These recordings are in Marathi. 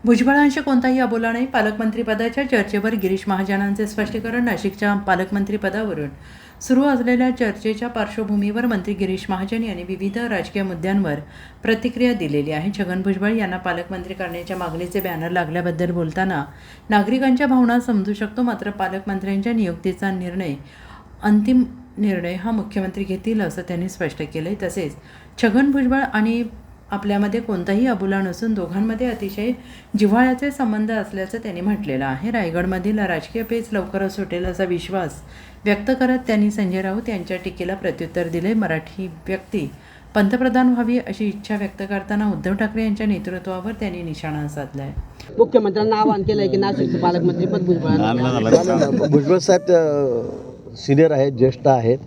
भुजबळांशी कोणताही अबोला नाही. पालकमंत्रीपदाच्या चर्चेवर गिरीश महाजनांचे स्पष्टीकरण. नाशिकच्या पालकमंत्रीपदावरून सुरू असलेल्या चर्चेच्या पार्श्वभूमीवर मंत्री गिरीश महाजन यांनी विविध राजकीय मुद्द्यांवर प्रतिक्रिया दिलेली आहे. छगन भुजबळ यांना पालकमंत्री करण्याच्या मागणीचे बॅनर लागल्याबद्दल बोलताना नागरिकांच्या भावना समजू शकतो, मात्र पालकमंत्र्यांच्या नियुक्तीचा अंतिम निर्णय हा मुख्यमंत्री घेतील असं त्यांनी स्पष्ट केलं. तसेच छगन भुजबळ आणि आपल्यामध्ये कोणताही अबोला नसून दोघांमध्ये अतिशय जिव्हाळ्याचे संबंध असल्याचं त्यांनी म्हटलेलं आहे. रायगडमधील राजकीय पेच लवकरच सुटेल असा विश्वास व्यक्त करत त्यांनी संजय राऊत यांच्या टीकेला प्रत्युत्तर दिले. मराठी व्यक्ती पंतप्रधान व्हावी अशी इच्छा व्यक्त करताना उद्धव ठाकरे यांच्या नेतृत्वावर त्यांनी निशाणा साधला आहे. मुख्यमंत्र्यांना आवाहन केलंय की नाशिकचं पालकमंत्रीपद भुजबळ. भुजबळ साहेब सिनियर आहेत, ज्येष्ठ आहेत,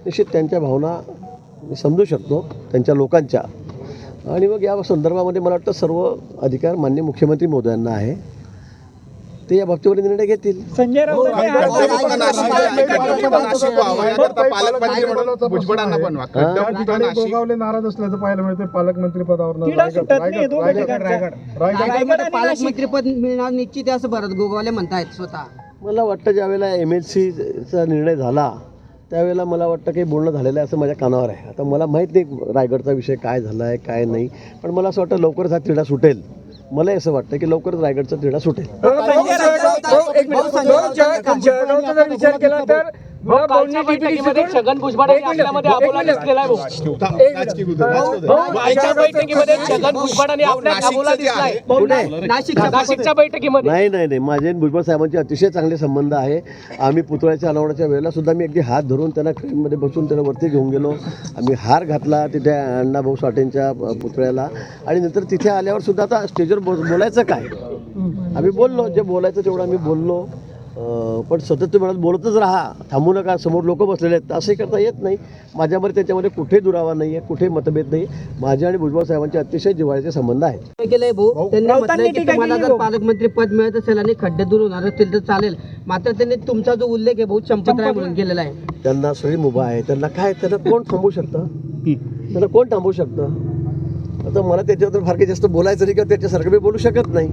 निश्चित त्यांच्या भावना मी समजू शकतो, त्यांच्या लोकांच्या. आणि मग या संदर्भामध्ये मला वाटतं सर्व अधिकार माननीय मुख्यमंत्री महोदयांना आहे, ते या बाबतीवर निर्णय घेतील. संजय राऊत नाराज असल्याचं पाहायला मिळतं पालकमंत्री पदावर. पालकमंत्रीपद मिळणार निश्चित असं भरत गोगावले म्हणतायत स्वतः. मला वाटतं ज्यावेळेला MLCचा निर्णय झाला त्यावेळेला मला वाटतं काही बोलणं झालेलं आहे असं माझ्या कानावर आहे. आता मला माहीत नाही रायगडचा विषय काय झाला आहे काय नाही, पण मला असं वाटतं लवकरच हा तिढा सुटेल. मला असं वाटतं की लवकरच रायगडचा तिढा सुटेल. विचार केला तर छगन भुजबळ आपल्यामध्ये अबोला दिसलेला आहे. नाशिकच्या बैठकीमध्ये नाही माझे भुजबळ साहेबांचे अतिशय चांगले संबंध आहे. आम्ही पुतळ्याच्या अनावरणाच्या वेळेला सुद्धा मी अगदी हात धरून त्यांना ट्रेनमध्ये बसून त्यांना वरती घेऊन गेलो. आम्ही हार घातला तिथे अण्णाभाऊ साठेंच्या पुतळ्याला, आणि नंतर तिथे आल्यावर सुद्धा आता स्टेजवर बोलायचं काय, आम्ही बोललो जे बोलायचं तेवढं आम्ही बोललो. पण सतत तुम्ही म्हणत बोलतच राहा, थांबू नका, समोर लोक बसलेले आहेत, असंही करता येत नाही. माझ्यामध्ये त्याच्यामध्ये कुठेही दुरावा नाही आहे, कुठेही मतभेद नाही. माझे आणि भुजबळ साहेबांचे अतिशय जिव्हाळ्याचे संबंध आहेत. त्यांनी म्हटलंय की तुम्हाला जर पालकमंत्री पद मिळत असेल आणि खड्डे दूर होणार असतील तर चालेल, मात्र त्यांनी तुमचा जो उल्लेख आहे भाऊ चंपतराय म्हणून केलेला आहे. त्यांना सगळी मुभा आहे, त्यांना काय, त्यांना कोण थांबवू शकतं, त्यांना कोण थांबवू शकतं. आता मला त्याच्यावर फार काही जास्त बोलायचं नाही किंवा त्याच्यासारखं मी बोलू शकत नाही,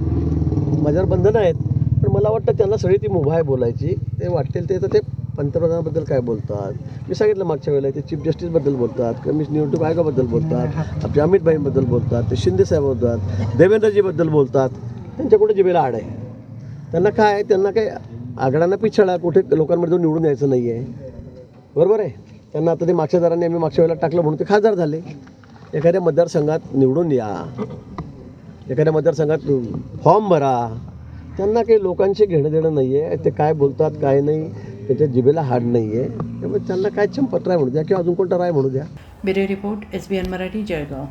माझ्यावर बंधनं आहेत. पण मला वाटतं त्यांना सगळी ती मुभा आहे बोलायची. ते वाटेल ते तर ते पंतप्रधानाबद्दल काय बोलतात, मी सांगितलं मागच्या वेळेला, ते चीफ जस्टिसबद्दल बोलतात, कमिशन निवडणूक आयोगाबद्दल बोलतात, आपल्या अमित भाईंबद्दल बोलतात, ते शिंदे साहेब बोलतात, देवेंद्रजीबद्दल बोलतात. त्यांच्याकडे जिभेला आड आहे. त्यांना काय, त्यांना काय आघाड्यांना पिछाडा, कुठे लोकांमध्ये जाऊन निवडून यायचं नाही आहे, बरोबर आहे. त्यांना आता ते मागच्या दाराने आम्ही मागच्या वेळेला टाकलं म्हणून ते खासदार झाले. एखाद्या मतदारसंघात निवडून या, एखाद्या मतदारसंघात फॉर्म भरा. त्यांना काही लोकांशी घेणं देणं नाही आहे, ते काय बोलतात काय नाही, त्याच्या जिभेला हाड नाही आहे. त्यामुळे त्यांना काय चंपतराय म्हणू द्या किंवा अजून कोणता राय म्हणू द्या. Bureau report SBN Marathi, Jalgaon.